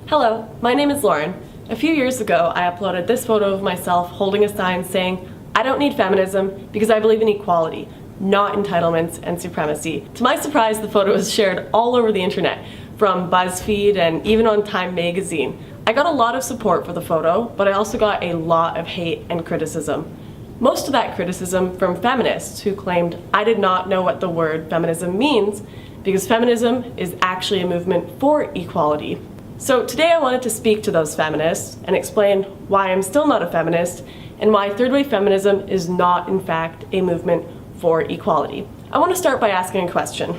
Hello, my name is Lauren. A few years ago, I uploaded this photo of myself holding a sign saying, "I don't need feminism because I believe in equality, not entitlements and supremacy." To my surprise, the photo was shared all over the internet, from BuzzFeed and even on Time magazine. I got a lot of support for the photo, but I also got a lot of hate and criticism. Most of that criticism from feminists who claimed I did not know what the word feminism means because feminism is actually a movement for equality. So today I wanted to speak to those feminists and explain why I'm still not a feminist and why third wave feminism is not in fact a movement for equality. I want to start by asking a question.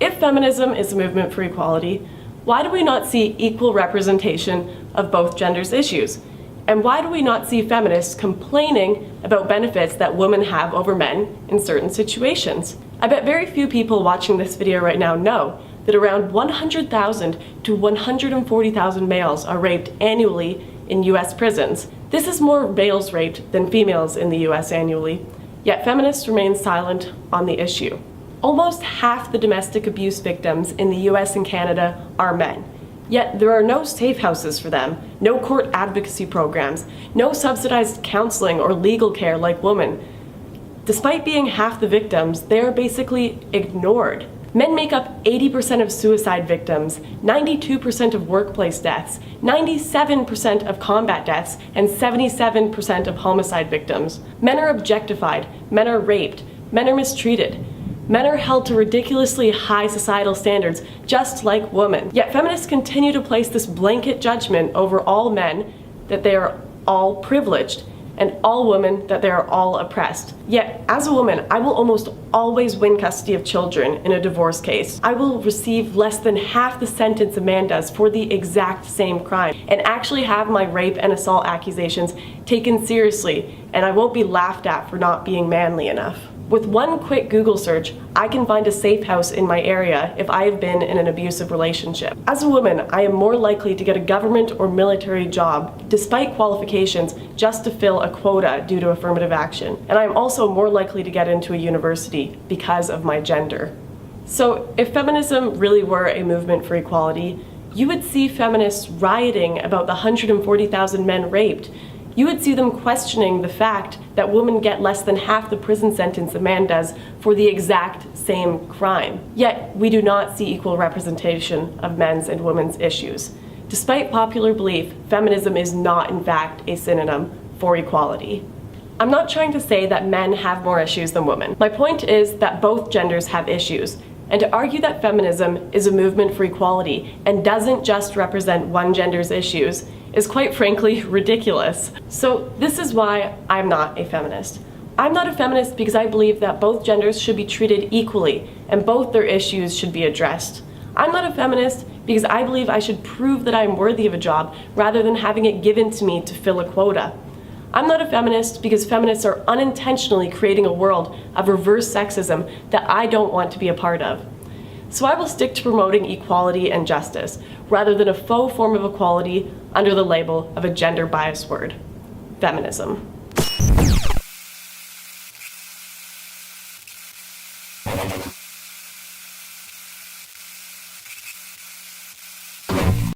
If feminism is a movement for equality, why do we not see equal representation of both genders' issues? And why do we not see feminists complaining about benefits that women have over men in certain situations? I bet very few people watching this video right now know that around 100,000 to 140,000 males are raped annually in US prisons. This is more males raped than females in the US annually, yet feminists remain silent on the issue. Almost half the domestic abuse victims in the US and Canada are men, yet there are no safe houses for them, no court advocacy programs, no subsidized counseling or legal care like women. Despite being half the victims, they are basically ignored. Men make up 80% of suicide victims, 92% of workplace deaths, 97% of combat deaths, and 77% of homicide victims. Men are objectified, men are raped, men are mistreated. Men are held to ridiculously high societal standards, just like women. Yet feminists continue to place this blanket judgment over all men that they are all privileged, and all women that they are all oppressed. Yet, as a woman, I will almost always win custody of children in a divorce case. I will receive less than half the sentence a man does for the exact same crime, and actually have my rape and assault accusations taken seriously, and I won't be laughed at for not being manly enough. With one quick Google search, I can find a safe house in my area if I have been in an abusive relationship. As a woman, I am more likely to get a government or military job, despite qualifications, just to fill a quota due to affirmative action. And I am also more likely to get into a university because of my gender. So if feminism really were a movement for equality, you would see feminists rioting about the 140,000 men raped. You would see them questioning the fact that women get less than half the prison sentence a man does for the exact same crime. Yet, we do not see equal representation of men's and women's issues. Despite popular belief, feminism is not in fact a synonym for equality. I'm not trying to say that men have more issues than women. My point is that both genders have issues, and to argue that feminism is a movement for equality and doesn't just represent one gender's issues is quite frankly ridiculous. So this is why I'm not a feminist. I'm not a feminist because I believe that both genders should be treated equally and both their issues should be addressed. I'm not a feminist because I believe I should prove that I'm worthy of a job rather than having it given to me to fill a quota. I'm not a feminist because feminists are unintentionally creating a world of reverse sexism that I don't want to be a part of. So I will stick to promoting equality and justice, rather than a faux form of equality under the label of a gender-biased word, feminism.